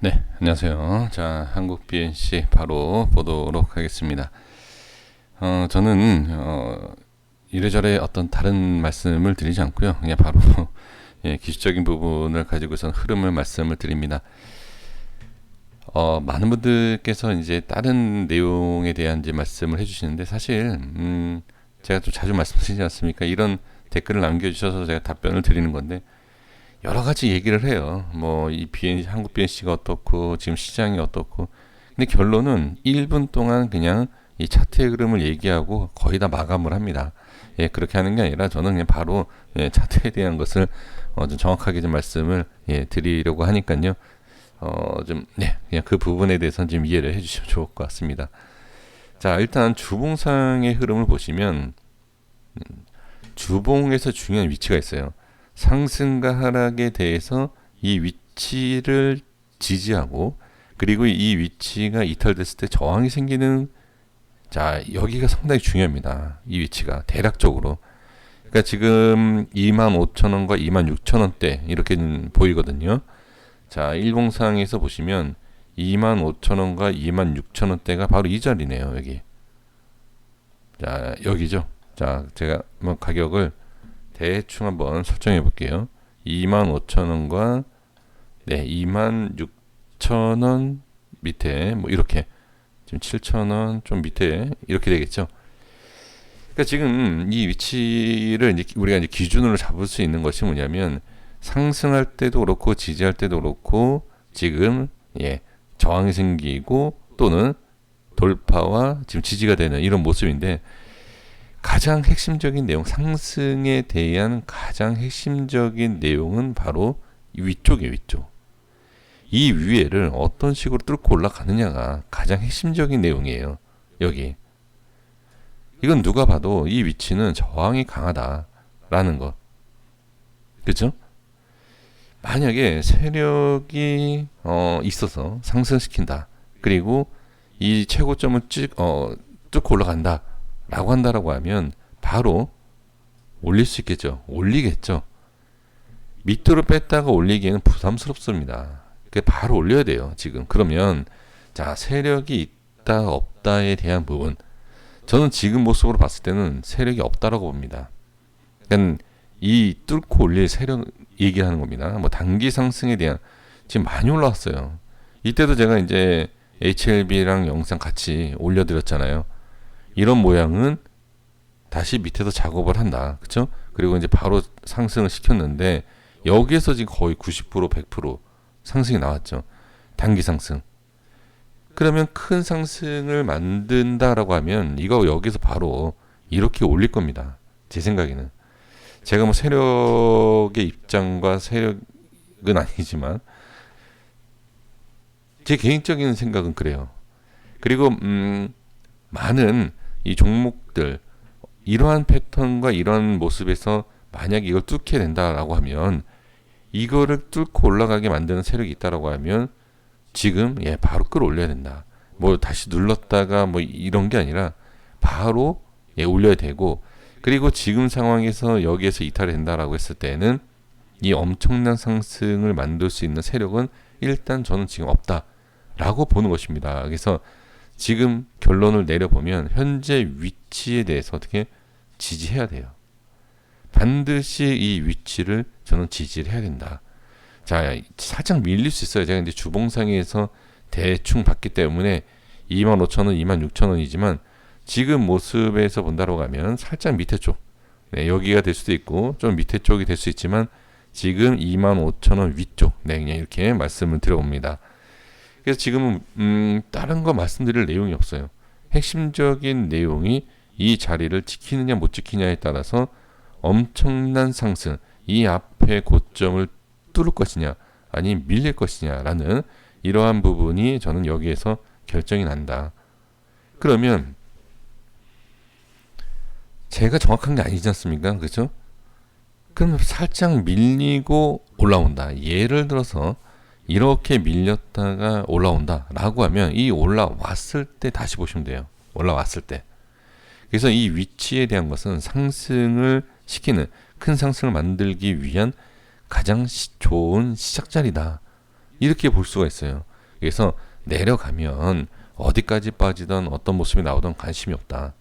네, 안녕하세요. 자, 한국 BNC 바로 보도록 하겠습니다. 저는 이래저래 어떤 다른 말씀을 드리지 않고요. 그냥 바로 예, 기술적인 부분을 가지고선 흐름을 말씀을 드립니다. 많은 분들께서 이제 다른 내용에 대한 이제 말씀을 해주시는데 사실 제가 좀 자주 말씀드리지 않습니까? 이런 댓글을 남겨주셔서 제가 답변을 드리는 건데 여러 가지 얘기를 해요. 뭐 이 한국 BNC가 어떻고 지금 시장이 어떻고. 근데 결론은 1분 동안 그냥 이 차트의 흐름을 얘기하고 거의 다 마감을 합니다. 예, 그렇게 하는 게 아니라 저는 그냥 바로 예, 차트에 대한 것을 좀 정확하게 좀 말씀을 예, 드리려고 하니까요. 좀 네, 그냥 그 부분에 대해서는 좀 이해를 해주시면 좋을 것 같습니다. 자, 일단 주봉상의 흐름을 보시면 주봉에서 중요한 위치가 있어요. 상승과 하락에 대해서 이 위치를 지지하고 그리고 이 위치가 이탈됐을 때 저항이 생기는 자 여기가 상당히 중요합니다. 이 위치가 대략적으로 그러니까 지금 25,000원과 26,000원대 이렇게 보이거든요. 자 일봉상에서 보시면 25,000원과 26,000원대가 바로 이 자리네요. 여기 자 여기죠. 자 제가 한번 가격을 대충 한번 설정해 볼게요. 25,000원과 네, 26,000원 밑에 뭐 이렇게 지금 7,000원 좀 밑에 이렇게 되겠죠. 그러니까 지금 이 위치를 이제 우리가 이제 기준으로 잡을 수 있는 것이 뭐냐면 상승할 때도 그렇고 지지할 때도 그렇고 지금 예, 저항이 생기고 또는 돌파와 지금 지지가 되는 이런 모습인데 가장 핵심적인 내용, 상승에 대한 가장 핵심적인 내용은 바로 위쪽이에요, 위쪽. 이 위에를 어떤 식으로 뚫고 올라가느냐가 가장 핵심적인 내용이에요. 여기. 이건 누가 봐도 이 위치는 저항이 강하다라는 것. 그죠? 만약에 세력이 있어서 상승시킨다. 그리고 이 최고점을 뚫고 올라간다. 라고 한다라고 하면 바로 올릴 수 있겠죠. 올리겠죠. 밑으로 뺐다가 올리기에는 부담스럽습니다. 바로 올려야 돼요. 지금. 그러면 자 세력이 있다 없다에 대한 부분 저는 지금 모습으로 봤을 때는 세력이 없다라고 봅니다. 그러니까 이 뚫고 올릴 세력 얘기하는 겁니다. 뭐 단기 상승에 대한 지금 많이 올라왔어요. 이때도 제가 이제 HLB랑 영상 같이 올려드렸잖아요. 이런 모양은 다시 밑에서 작업을 한다. 그쵸? 그리고 이제 바로 상승을 시켰는데 여기에서 지금 거의 90% 100% 상승이 나왔죠. 단기 상승. 그러면 큰 상승을 만든다라고 하면 이거 여기서 바로 이렇게 올릴 겁니다. 제 생각에는. 제가 뭐 세력의 입장과 세력은 아니지만 제 개인적인 생각은 그래요. 그리고 많은 이 종목들 이러한 패턴과 이러한 모습에서 만약 이걸 뚫게 된다라고 하면 이거를 뚫고 올라가게 만드는 세력이 있다라고 하면 지금 예 바로 끌어올려야 된다. 뭐 다시 눌렀다가 뭐 이런 게 아니라 바로 예 올려야 되고 그리고 지금 상황에서 여기에서 이탈이 된다라고 했을 때는 이 엄청난 상승을 만들 수 있는 세력은 일단 저는 지금 없다라고 보는 것입니다. 그래서 지금 결론을 내려보면 현재 위치에 대해서 어떻게 지지해야 돼요. 반드시 이 위치를 저는 지지를 해야 된다. 자, 살짝 밀릴 수 있어요. 제가 이제 주봉상에서 대충 봤기 때문에 25,000원, 26,000원이지만 지금 모습에서 본다고 하면 살짝 밑에 쪽, 네, 여기가 될 수도 있고 좀 밑에 쪽이 될 수 있지만 지금 25,000원 위쪽, 네, 그냥 이렇게 말씀을 드려봅니다. 그래서 지금은 다른 거 말씀드릴 내용이 없어요. 핵심적인 내용이 이 자리를 지키느냐 못 지키냐에 따라서 엄청난 상승, 이 앞에 고점을 뚫을 것이냐 아니 밀릴 것이냐라는 이러한 부분이 저는 여기에서 결정이 난다. 그러면 제가 정확한 게 아니지 않습니까? 그렇죠? 그럼 살짝 밀리고 올라온다. 예를 들어서 이렇게 밀렸다가 올라온다라고 하면 이 올라왔을 때 다시 보시면 돼요. 올라왔을 때. 그래서 이 위치에 대한 것은 상승을 시키는 큰 상승을 만들기 위한 가장 좋은 시작 자리다 이렇게 볼 수가 있어요. 그래서 내려가면 어디까지 빠지던 어떤 모습이 나오던 관심이 없다.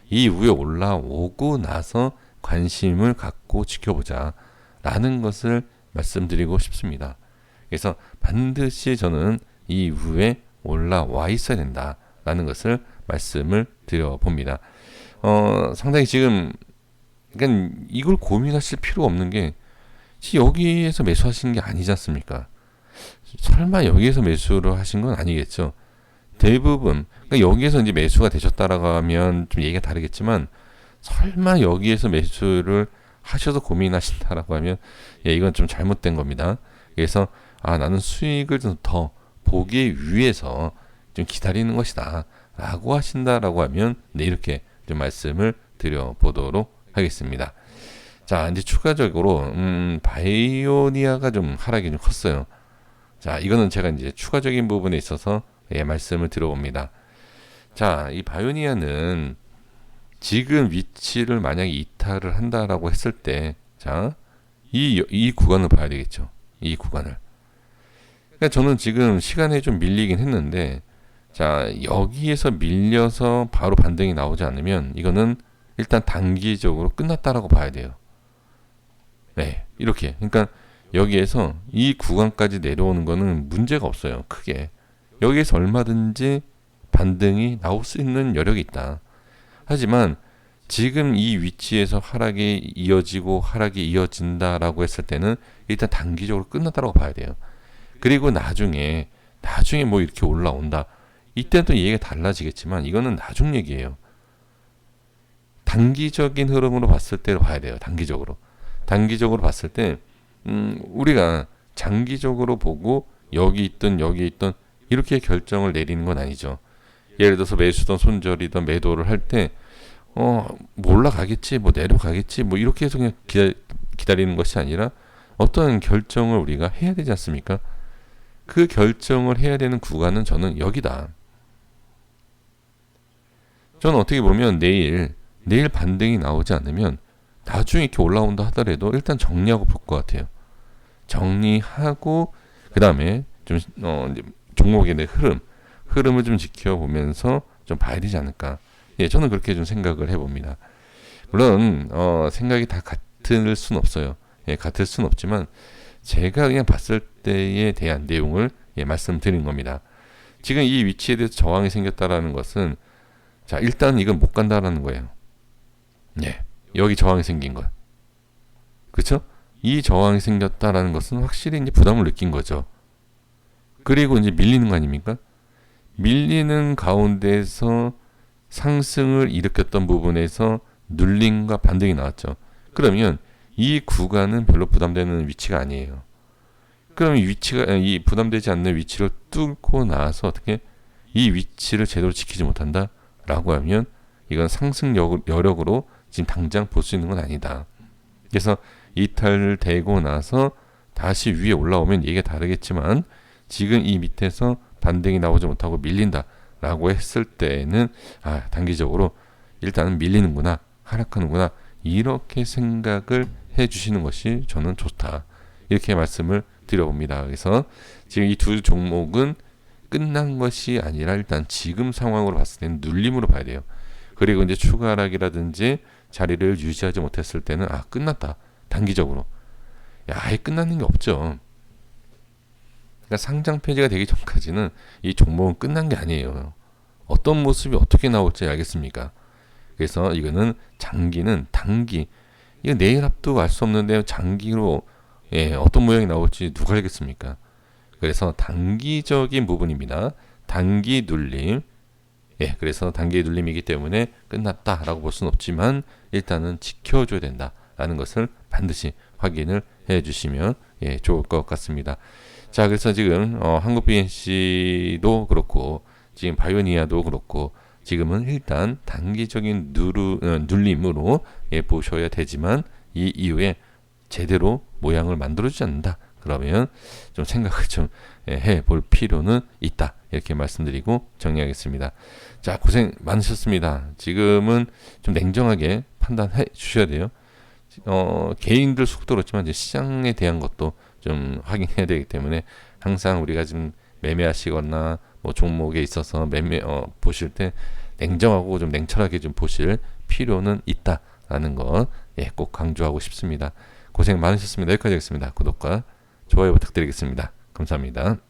이 위에 올라오고 나서 관심을 갖고 지켜보자 라는 것을 말씀드리고 싶습니다. 그래서 반드시 저는 이 위에 올라와 있어야 된다 라는 것을 말씀을 드려봅니다. 상당히 지금 그러니까 이걸 고민하실 필요 없는 게 여기에서 매수하신 게 아니지 않습니까? 설마 여기에서 매수를 하신 건 아니겠죠? 대부분 그러니까 여기에서 이제 매수가 되셨다라고 하면 좀 얘기가 다르겠지만 설마 여기에서 매수를 하셔서 고민하신다라고 하면 이건 좀 잘못된 겁니다. 그래서 나는 수익을 좀 더 보기 위해서 좀 기다리는 것이다 라고 하신다라고 하면 이렇게 좀 말씀을 드려보도록 하겠습니다. 자, 이제 추가적으로 바이오니아가 좀 하락이 좀 컸어요. 자, 이거는 제가 이제 추가적인 부분에 있어서 말씀을 드려봅니다. 자, 이 바이오니아는 지금 위치를 만약에 이탈을 한다라고 했을 때, 자, 이 구간을 봐야 되겠죠. 이 구간을. 그러니까 저는 지금 시간에 좀 밀리긴 했는데, 자, 여기에서 밀려서 바로 반등이 나오지 않으면 이거는 일단 단기적으로 끝났다라고 봐야 돼요. 네, 이렇게. 그러니까 여기에서 이 구간까지 내려오는 거는 문제가 없어요. 크게. 여기에서 얼마든지 반등이 나올 수 있는 여력이 있다. 하지만 지금 이 위치에서 하락이 이어지고 하락이 이어진다라고 했을 때는 일단 단기적으로 끝났다고 봐야 돼요. 그리고 나중에 뭐 이렇게 올라온다. 이때도 얘기가 달라지겠지만 이거는 나중 얘기예요. 단기적인 흐름으로 봤을 때 봐야 돼요. 단기적으로 봤을 때 우리가 장기적으로 보고 여기 있든 이렇게 결정을 내리는 건 아니죠. 예를 들어서 매수든 손절이든 매도를 할 때 뭐 올라가겠지, 뭐 내려가겠지, 뭐 이렇게 해서 그냥 기다리는 것이 아니라 어떤 결정을 우리가 해야 되지 않습니까? 그 결정을 해야 되는 구간은 저는 여기다. 저는 어떻게 보면 내일 반등이 나오지 않으면 나중에 이렇게 올라온다 하더라도 일단 정리하고 볼 것 같아요. 정리하고 그 다음에 좀 이제 종목의 흐름을 좀 지켜보면서 좀 봐야 되지 않을까. 저는 그렇게 좀 생각을 해봅니다. 물론 생각이 다 같을 순 없어요. 같을 순 없지만 제가 그냥 봤을 때에 대한 내용을 말씀드린 겁니다. 지금 이 위치에 대해서 저항이 생겼다라는 것은 자, 일단 이건 못 간다라는 거예요. 여기 저항이 생긴 것. 그렇죠? 이 저항이 생겼다라는 것은 확실히 이제 부담을 느낀 거죠. 그리고 이제 밀리는 거 아닙니까? 밀리는 가운데서 상승을 일으켰던 부분에서 눌림과 반등이 나왔죠. 그러면 이 구간은 별로 부담되는 위치가 아니에요. 그럼 이 부담되지 않는 위치를 뚫고 나서 어떻게 이 위치를 제대로 지키지 못한다라고 하면 이건 상승 여력으로 지금 당장 볼 수 있는 건 아니다. 그래서 이탈되고 나서 다시 위에 올라오면 얘기가 다르겠지만 지금 이 밑에서 반등이 나오지 못하고 밀린다라고 했을 때는 단기적으로 일단은 밀리는구나, 하락하는구나 이렇게 생각을 해주시는 것이 저는 좋다. 이렇게 말씀을 드려봅니다. 그래서 지금 이 두 종목은 끝난 것이 아니라 일단 지금 상황으로 봤을 때는 눌림으로 봐야 돼요. 그리고 이제 추가 하락이라든지 자리를 유지하지 못했을 때는 끝났다. 단기적으로. 아예 끝나는 게 없죠. 그러니까 상장 폐지가 되기 전까지는 이 종목은 끝난 게 아니에요. 어떤 모습이 어떻게 나올지 알겠습니까? 그래서 이거는 장기는 단기. 이거 내일 앞도 알 수 없는데 장기로 어떤 모양이 나올지 누가 알겠습니까? 그래서 단기적인 부분입니다. 단기 눌림. 그래서 단기 눌림이기 때문에 끝났다라고 볼 수는 없지만 일단은 지켜줘야 된다라는 것을 반드시 확인을 해주시면 좋을 것 같습니다. 자, 그래서 지금 한국 BNC도 그렇고 지금 바이오니아도 그렇고 지금은 일단 단기적인 눌림으로 보셔야 되지만 이 이후에 제대로 모양을 만들어주지 않는다. 그러면 좀 생각을 좀 해볼 필요는 있다. 이렇게 말씀드리고 정리하겠습니다. 자, 고생 많으셨습니다. 지금은 좀 냉정하게 판단해 주셔야 돼요. 개인들 속도 그렇지만 이제 시장에 대한 것도 좀 확인해야 되기 때문에 항상 우리가 지금 매매하시거나 뭐 종목에 있어서 보실 때 냉정하고 좀 냉철하게 좀 보실 필요는 있다라는 거 예, 꼭 강조하고 싶습니다. 고생 많으셨습니다. 여기까지 하겠습니다. 구독과 좋아요 부탁드리겠습니다. 감사합니다.